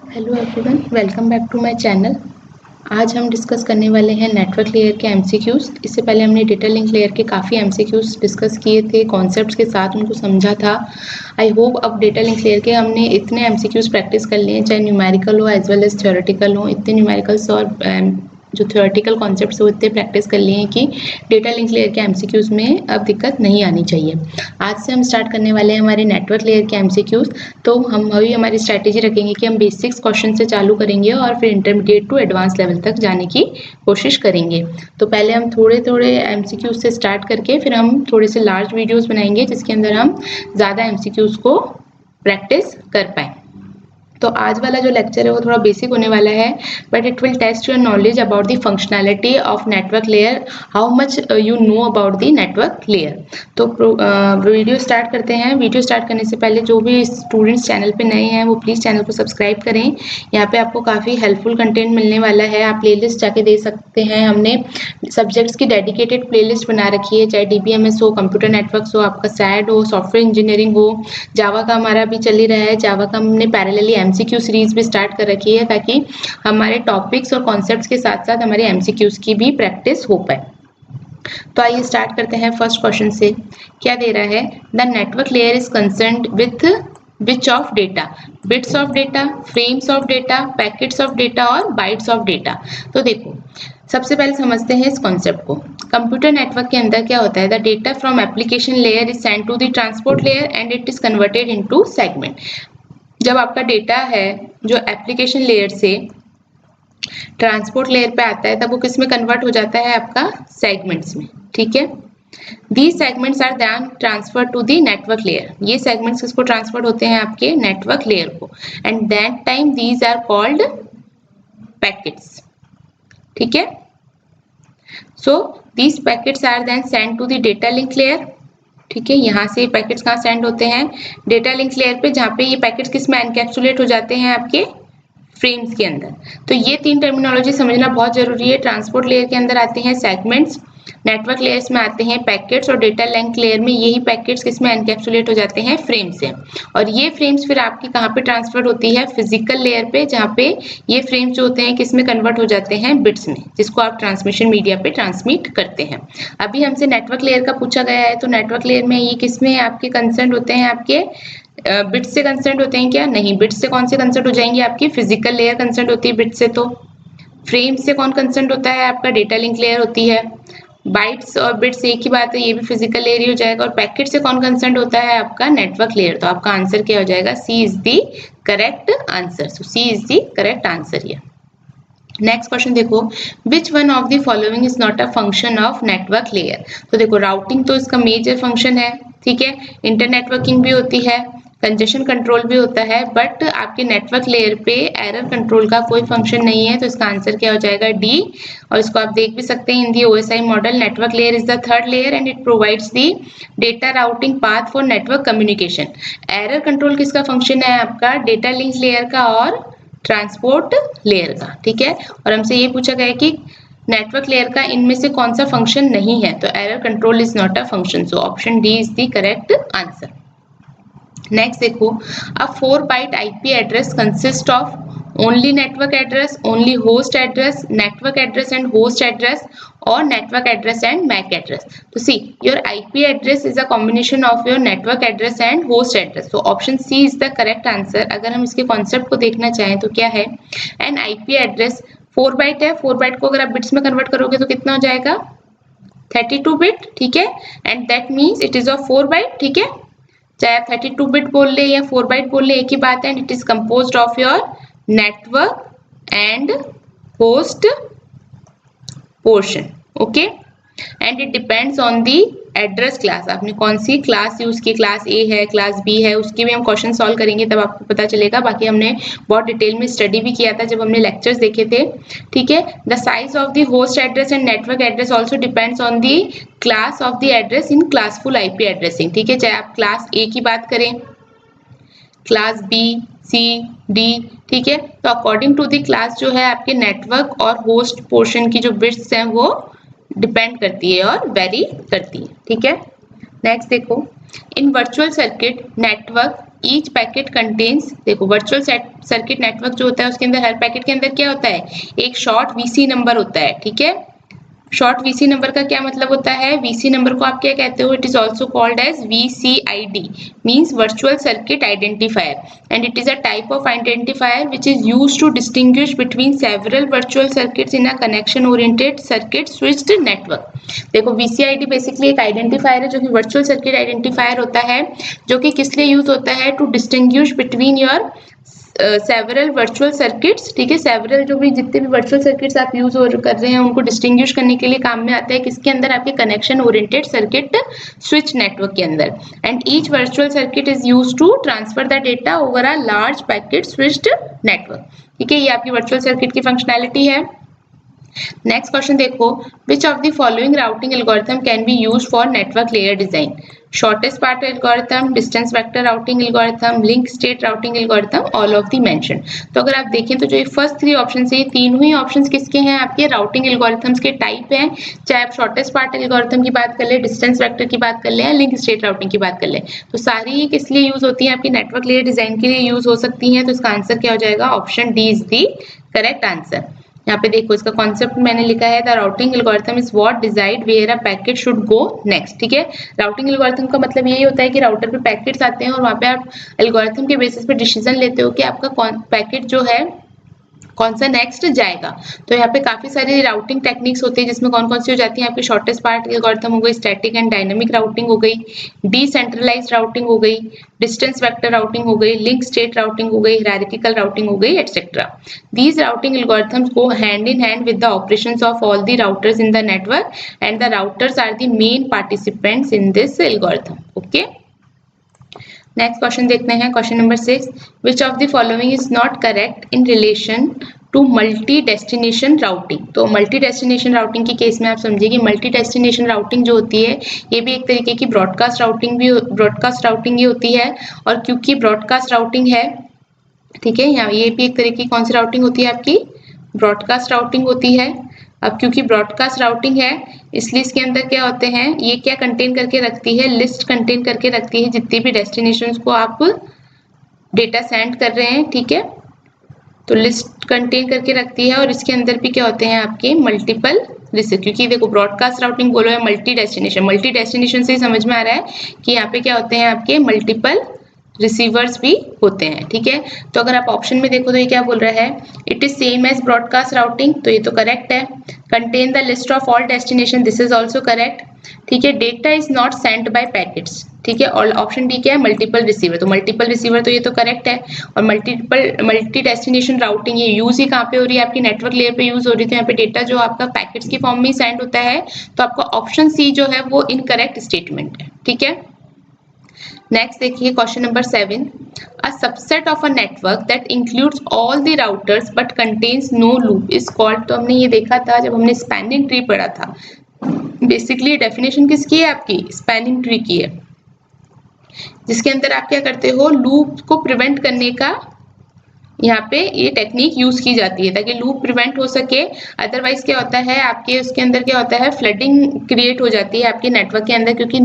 Hello everyone, welcome back to my channel. आज हम discuss करने वाले हैं नेटवर्क लेयर के एमसीक्यूज़। इससे पहले हमने डेटा लिंक लेयर के काफ़ी एमसीक्यूज़ डिस्कस किए थे, कॉन्सेप्ट्स के साथ उनको समझा था। आई होप अब डेटा लिंक लेयर के हमने इतने एमसीक्यूज़ प्रैक्टिस कर लिए हैं, चाहे न्यूमेरिकल हो एज वेल एज थ्योरेटिकल हो। इतने न्यूमेरिकल्स और जो थ्योरेटिकल कॉन्सेप्ट्स हो इतने प्रैक्टिस कर लिए हैं कि डेटा लिंक लेयर के एमसीक्यूज़ में अब दिक्कत नहीं आनी चाहिए। आज से हम स्टार्ट करने वाले हैं हमारे नेटवर्क लेयर के एमसीक्यूज़। तो हम अभी हमारी स्ट्रैटेजी रखेंगे कि हम बेसिक्स क्वेश्चन से चालू करेंगे और फिर इंटरमीडिएट टू एडवांस लेवल तक जाने की कोशिश करेंगे। तो पहले हम थोड़े थोड़े एमसीक्यूज़ से स्टार्ट करके फिर हम थोड़े से लार्ज वीडियोस बनाएंगे जिसके अंदर हम ज़्यादा एमसीक्यूज़ को प्रैक्टिस कर पाएँ। तो आज वाला जो लेक्चर है वो थोड़ा बेसिक होने वाला है, but it will test your knowledge about the functionality of network layer, how much you know about the network layer. तो वीडियो स्टार्ट करते हैं। वीडियो स्टार्ट करने से पहले जो भी स्टूडेंट्स चैनल पे नए हैं वो प्लीज़ चैनल को सब्सक्राइब करें। यहाँ पे आपको काफ़ी हेल्पफुल कंटेंट मिलने वाला है। आप प्लेलिस्ट जाके दे सकते हैं। हमने सब्जेक्ट्स की डेडिकेटेड प्लेलिस्ट बना रखी है, चाहे DBMS हो, कंप्यूटर नेटवर्क्स हो, आपका SAD हो, सॉफ्टवेयर इंजीनियरिंग हो, जावा का हमारा अभी चल ही रहा है। जावा का हमने पैरेलली MCQ सीरीज भी स्टार्ट कर रखी है ताकि हमारे टॉपिक्स और कॉन्सेप्ट्स के साथ साथ हमारे MCQs की भी प्रैक्टिस हो पाए। तो आइए स्टार्ट करते हैं फर्स्ट क्वेश्चन से। क्या दे रहा है? The network layer is concerned with which of data? Bits of data, frames of data, packets of data और बाइट्स ऑफ डेटा। तो देखो, सबसे पहले समझते हैं इस कॉन्सेप्ट को। कंप्यूटर नेटवर्क के अंदर क्या होता है? The data from application layer is send to the transport layer and it is converted into segment. जब आपका डेटा है जो एप्लीकेशन लेयर से ट्रांसपोर्ट लेयर पे आता है तब वो किस में कन्वर्ट हो जाता है? आपका सेगमेंट्स में। ठीक है, these segments are then transfer to the network layer. ये सेगमेंट्स किसको ट्रांसफर होते हैं? आपके नेटवर्क लेयर को। And that time these are called packets. ठीक है, so these packets are then send to the data link layer. ठीक है, यहाँ से पैकेट्स कहाँ सेंड होते हैं? डेटा लिंक लेयर पे, जहाँ पे ये पैकेट्स किस में एनकैप्सुलेट हो जाते हैं? आपके फ्रेम्स के अंदर। तो ये तीन टर्मिनोलॉजी समझना बहुत जरूरी है। ट्रांसपोर्ट लेयर के अंदर आते हैं सेगमेंट्स, नेटवर्क लेयर्स में आते हैं पैकेट्स और डेटा लिंक लेयर में यही पैकेट्स किस में एनकैप्सुलेट हो जाते हैं? फ्रेम से। और ये फ्रेम्स फिर आपकी कहाँ पे ट्रांसफर होती है? फिजिकल लेयर पे, जहाँ पे ये फ्रेम्स जो होते हैं किस में कन्वर्ट हो जाते हैं? बिट्स में, जिसको आप ट्रांसमिशन मीडिया पे ट्रांसमिट करते हैं। अभी हमसे नेटवर्क लेयर का पूछा गया है, तो नेटवर्क लेयर में ये किस में आपके कंसर्न होते हैं? आपके बिट्स से कंसर्न होते हैं क्या? नहीं, बिट्स से कौन से कंसर्न हो जाएंगे? आपकी फिजिकल लेयर कंसर्न होती है बिट्स से। तो फ्रेम से कौन कंसर्न होता है? आपका डेटा लिंक लेयर होती है। बाइट्स और बिट्स एक ही बात है, ये भी फिजिकल लेयर ही हो जाएगा। और पैकेट से कौन कंसर्न होता है? आपका नेटवर्क लेयर। तो आपका आंसर क्या हो जाएगा? C is the correct answer. So C is the correct answer here. Next question देखो, which one of the following is not a function of network layer? तो देखो, राउटिंग तो इसका मेजर फंक्शन है। ठीक है, इंटरनेटवर्किंग भी होती है, कंजेशन कंट्रोल भी होता है, बट आपके नेटवर्क लेयर पे एरर कंट्रोल का कोई फंक्शन नहीं है। तो इसका आंसर क्या हो जाएगा? डी। और इसको आप देख भी सकते हैं इन दी OSI model, network layer is the third layer and it provides the data routing path for network communication. Error control किसका फंक्शन है? आपका डेटा लिंक लेयर का और ट्रांसपोर्ट लेयर का। ठीक है, और हमसे ये पूछा गया है कि नेटवर्क लेयर का इनमें से कौन सा फंक्शन नहीं है? तो error control is not a function. So option D is the correct answer. Next देखो, a 4 byte IP address consist of only network address, only host address, network address and host address, or network address and MAC address. So see, your IP address is a combination of your network address and host address. So option C is the correct answer. अगर हम इसके concept को देखना चाहें तो क्या है? An IP address 4 bite है, 4 बाइट को अगर आप बिट्स में कन्वर्ट करोगे तो कितना हो जाएगा? 32 बिट। ठीक है, and that means it is of 4 byte. ठीक है, चाहे आप 32 बिट बोल ले या 4 बाइट बोल ले, एक ही बात है। And it is composed of your network and host portion. Okay, and it depends on the address class. आपने कौन सी क्लास यूज की, क्लास A है, क्लास B है, उसके भी हम क्वेश्चन सॉल्व करेंगे तब आपको पता चलेगा। बाकी हमने बहुत डिटेल में स्टडी भी किया था जब हमने लेक्चर्स देखे थे। ठीक है, the size of the host address and network address also depends on the class of the address in classful IP addressing. ठीक है, चाहे आप क्लास A की बात करें, क्लास B, C, D। ठीक है, तो अकॉर्डिंग टू द क्लास जो है आपके नेटवर्क और होस्ट पोर्शन की जो बिट्स हैं वो डिपेंड करती है और वेरी करती है। ठीक है, नेक्स्ट देखो, in virtual circuit network each packet contains, देखो वर्चुअल सर्किट नेटवर्क जो होता है उसके अंदर हर पैकेट के अंदर क्या होता है, एक शॉर्ट वीसी नंबर होता है, ठीक है। शॉर्ट वीसी नंबर का क्या मतलब होता है, वीसी नंबर को आप क्या कहते हो, it is also called as VCID, means virtual circuit identifier, and it is a type of identifier which is used to distinguish between several virtual circuits in a connection oriented circuit switched network. देखो VCID basically एक identifier है जो कि virtual circuit identifier होता है, जो कि किस लिए यूज होता है, to distinguish between your several virtual circuits, ठीक है। सेवरल जो भी जितने भी वर्चुअल सर्किट्स आप यूज कर रहे हैं उनको डिस्टिंग्विश करने के लिए काम में आता है, किसके अंदर, आपके connection oriented circuit switch network के अंदर। And each virtual circuit is used to transfer the data over a large packet switched network, ठीक है। ये आपकी वर्चुअल सर्किट की फंक्शनैलिटी है। नेक्स्ट क्वेश्चन देखो, which of the following routing algorithm can be use for network layer design, shortest path algorithm, distance vector routing algorithm, link state routing algorithm, all of the mention. तो अगर आप देखें तो जो ये first three option है, ये तीनों ही ऑप्शन किसके हैं, आपके राउटिंग एल्गोरिथम्स के टाइप हैं, चाहे आप शॉर्टेस्ट पाथ एल्गोरिथम की बात कर ले, डिस्टेंस वेक्टर की बात कर ले या लिंक स्टेट राउटिंग की बात कर ले, तो सारी ही किस लिए यूज होती है, आपकी नेटवर्क लेयर डिजाइन के लिए यूज हो सकती है। तो इसका आंसर क्या हो जाएगा, option D is the correct answer. यहाँ पे देखो इसका कॉन्सेप्ट मैंने लिखा है, the routing algorithm is what decide where a packet should go next, ठीक है। राउटिंग एल्गोरिथम का मतलब यही होता है कि राउटर पे पैकेट्स आते हैं और वहाँ पे आप एल्गोरिथम के बेसिस पे डिसीजन लेते हो कि आपका कौन पैकेट जो है कौन सा नेक्स्ट जाएगा। तो यहाँ पे काफी सारी राउटिंग टेक्निक्स होती है, जिसमें कौन कौन सी हो जाती है, आपकी शॉर्टेस्ट पाथ एल्गोरिथम हो गई, स्टैटिक एंड डायनामिक राउटिंग हो गई, डिसेंट्रलाइज्ड राउटिंग हो गई, डिस्टेंस वेक्टर राउटिंग हो गई, लिंक स्टेट राउटिंग हो गई, हायरार्किकल राउटिंग हो गई, etcetera. These routing algorithms go hand in hand with the operations of all the routers in the network, and the routers are the main participants in this algorithm. Okay. Next question देखते हैं, question number 6, which of the following is not correct in relation to multi destination routing. तो multi destination routing के case में आप समझिए कि multi destination routing जो होती है ये भी एक तरीके की ब्रॉडकास्ट राउटिंग ही होती है, और क्योंकि ब्रॉडकास्ट राउटिंग है, ठीक है, यहाँ ये भी एक तरीके की कौन सी राउटिंग होती है, आपकी ब्रॉडकास्ट राउटिंग होती है। अब क्योंकि ब्रॉडकास्ट राउटिंग है इसलिए इसके अंदर क्या होते हैं, ये क्या कंटेन करके रखती है, लिस्ट कंटेन करके रखती है जितनी भी डेस्टिनेशंस को आप डेटा सेंड कर रहे हैं, ठीक है। तो लिस्ट कंटेन करके रखती है और इसके अंदर भी क्या होते हैं, आपके मल्टीपल रिसीव, क्योंकि देखो ब्रॉडकास्ट राउटिंग बोलो है मल्टी डेस्टिनेशन से ही समझ में आ रहा है कि यहाँ पे क्या होते हैं, आपके मल्टीपल रिसीवर्स भी होते हैं, ठीक है। तो अगर आप ऑप्शन में देखो तो ये क्या बोल रहा है, it is same as broadcast routing, तो ये तो करेक्ट है। Contain the list of all destination, this is also correct, ठीक है। Data is not sent by packets, ठीक है। और ऑप्शन डी क्या है, मल्टीपल रिसीवर, तो मल्टीपल रिसीवर तो ये तो करेक्ट है। और मल्टी डेस्टिनेशन राउटिंग ये यूज ही कहाँ पे हो रही है, आपकी नेटवर्क लेयर पे यूज हो रही है, तो यहाँ पे डेटा जो आपका पैकेट्स की फॉर्म में सेंड होता है, तो आपका ऑप्शन सी जो है वो इनकरेक्ट स्टेटमेंट है, ठीक है। नेक्स्ट देखिए question number 7, a subset of a network that includes all the routers but contains no loop is called. तो हमने ये देखा था जब हमने स्पैनिंग ट्री पढ़ा था, बेसिकली डेफिनेशन किसकी है, आपकी स्पैनिंग ट्री की है, जिसके अंदर आप क्या करते हो, लूप को प्रिवेंट करने का यहाँ पे ये टेक्निक यूज की जाती है ताकि लूप प्रिवेंट हो सके। अदरवाइज क्या होता है, आपके उसके अंदर क्या होता है, फ्लडिंग क्रिएट हो जाती है आपके नेटवर्क के अंदर, क्योंकि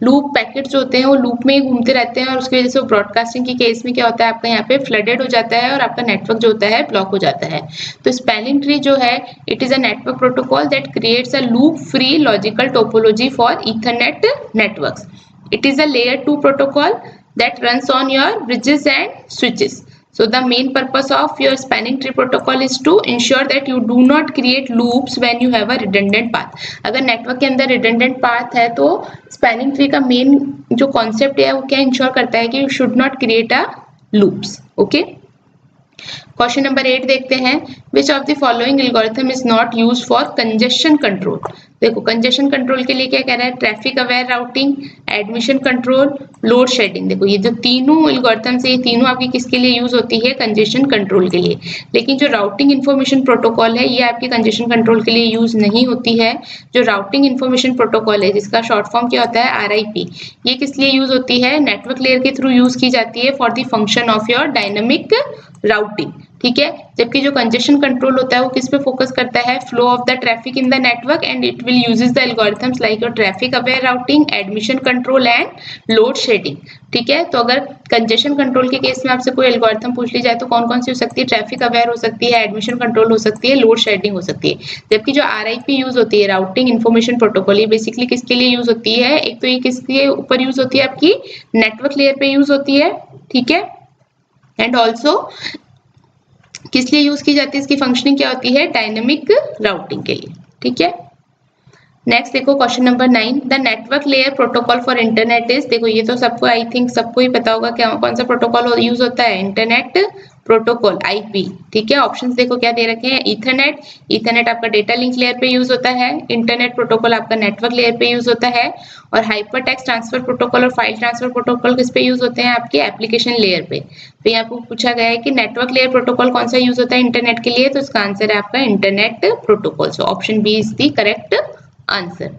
लूप पैकेट्स होते हैं वो लूप में ही घूमते रहते हैं और उसकी वजह से ब्रॉडकास्टिंग के केस में क्या होता है, आपका यहाँ पे फ्लडेड हो जाता है और आपका नेटवर्क जो होता है ब्लॉक हो जाता है। तो स्पैनिंग ट्री जो है, it is a network protocol that creates a loop free logical topology for Ethernet networks. It is a layer 2 protocol that runs on your bridges and switches. So the main purpose of your spanning tree protocol is to ensure that you do not create loops when you have a redundant path. अगर network के अंदर redundant path है तो spanning tree का main जो concept है वो क्या ensure करता है कि you should not create a loops. Okay? Question number 8 देखते हैं, विच of the following algorithm is not used for congestion control. देखो कंजेशन कंट्रोल के लिए क्या कह रहा है, traffic aware routing, admission control, load shedding. देखो ये जो तीनों एल्गोरिथम्स है ये तीनों आपकी किसके लिए यूज होती है, कंजेशन कंट्रोल के लिए। लेकिन जो राउटिंग इन्फॉर्मेशन प्रोटोकॉल है ये आपके कंजेशन कंट्रोल के लिए यूज नहीं होती है। जो राउटिंग इन्फॉर्मेशन प्रोटोकॉल है जिसका शॉर्ट फॉर्म क्या होता है, RIP, ये किस लिए यूज होती है, नेटवर्क लेयर के थ्रू यूज की जाती है for the function of your dynamic routing. ठीक है। जबकि जो कंजेशन कंट्रोल होता है वो किस पे फोकस करता है, flow of the traffic in the network and it will uses the algorithms like your traffic aware routing, admission control and load shedding. ठीक है, तो अगर कंजेशन कंट्रोल के केस में आपसे कोई एल्गोरिथम पूछ ली जाए तो कौन कौन सी हो सकती है, ट्रैफिक अवेयर हो सकती है, एडमिशन कंट्रोल हो सकती है, लोड शेडिंग हो सकती है। जबकि जो RIP यूज होती है, राउटिंग इन्फॉर्मेशन प्रोटोकॉल, ये बेसिकली किसके लिए यूज होती है, एक तो ये किसके ऊपर यूज होती है, आपकी नेटवर्क लेयर पे यूज होती है। ठीक है, एंड ऑल्सो किस लिए यूज की जाती है, इसकी फंक्शनिंग क्या होती है, डायनेमिक राउटिंग के लिए। ठीक है, नेक्स्ट देखो question number 9, the network layer protocol for internet is, देखो ये तो सबको आई थिंक सबको ही पता होगा क्या कौन सा प्रोटोकॉल यूज होता है, इंटरनेट प्रोटोकॉल IP। ठीक है, ऑप्शंस देखो क्या दे रखे हैं, ईथरनेट, ईथरनेट आपका डेटा लिंक लेयर पे यूज होता है, इंटरनेट प्रोटोकॉल आपका नेटवर्क लेयर पे यूज होता है, और हाइपर टेक्स्ट ट्रांसफर प्रोटोकॉल और फाइल ट्रांसफर प्रोटोकॉल किस पे यूज होते हैं, आपके एप्लीकेशन लेयर पे। तो यहाँ पे पूछा गया है कि नेटवर्क लेयर प्रोटोकॉल कौन सा यूज होता है इंटरनेट के लिए, तो इसका आंसर है आपका internet protocol. So option B is the correct answer.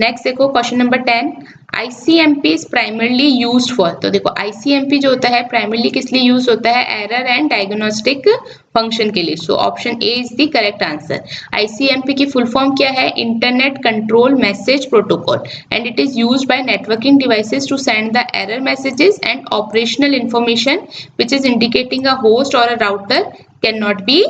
Next देखो question number 10, ICMP is primarily used for, तो देखो ICMP जो होता है प्राइमरली किस लिए यूज होता है, एरर एंड डायग्नोस्टिक फंक्शन के लिए। So option A is the correct answer. ICMP की फुल फॉर्म क्या है, internet control message protocol, and it is used by networking devices to send the error messages and operational information which is indicating a host और a router can not be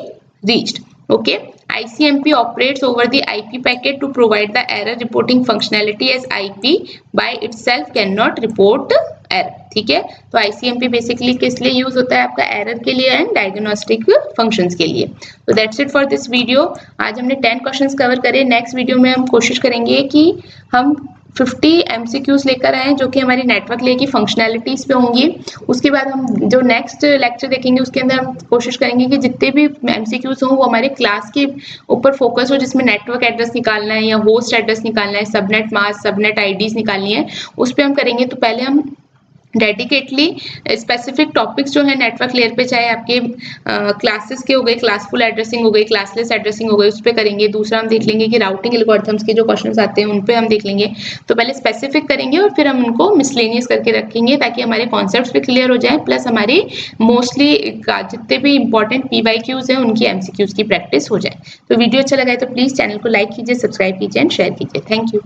reached. Okay, ICMP operates over the IP packet to provide the error reporting functionality as IP by itself cannot report error. ठीक है, तो ICMP basically किस लिए use होता है, आपका error के लिए एंड डायग्नोस्टिक फंक्शंस के लिए। तो that's it for this video. आज हमने 10 क्वेश्चंस कवर करे। नेक्स्ट वीडियो में हम कोशिश करेंगे कि हम 50 MCQs लेकर आए जो कि हमारी नेटवर्क लेयर की फंक्शनैलिटीज पे होंगी। उसके बाद हम जो नेक्स्ट लेक्चर देखेंगे उसके अंदर हम कोशिश करेंगे कि जितने भी MCQs हों वो हमारे क्लास के ऊपर फोकस हो, जिसमें नेटवर्क एड्रेस निकालना है या होस्ट एड्रेस निकालना है, सबनेट मास्क, सबनेट IDs निकालनी है, उस पर हम करेंगे। तो पहले हम डेडिकेटली स्पेसिफिक टॉपिक्स जो है नेटवर्क लेयर पे, चाहे आपके क्लासेस के हो गए, क्लासफुल एड्रेसिंग हो गई, क्लासलेस एड्रेसिंग हो गई, उस पर करेंगे। दूसरा हम देख लेंगे कि राउटिंग एल्गोरिथम्स के जो क्वेश्चंस आते हैं उन पे हम देख लेंगे। तो पहले स्पेसिफिक करेंगे और फिर हम उनको मिसलेनियस करके रखेंगे ताकि हमारे कॉन्सेप्ट्स भी क्लियर हो जाए, प्लस हमारी मोस्टली जितने भी इंपॉर्टेंट PYQs हैं उनकी MCQs की प्रैक्टिस हो जाए। तो वीडियो अच्छा लगा है तो प्लीज चैनल को लाइक कीजिए, सब्सक्राइब कीजिए एंड शेयर कीजिए। Thank you.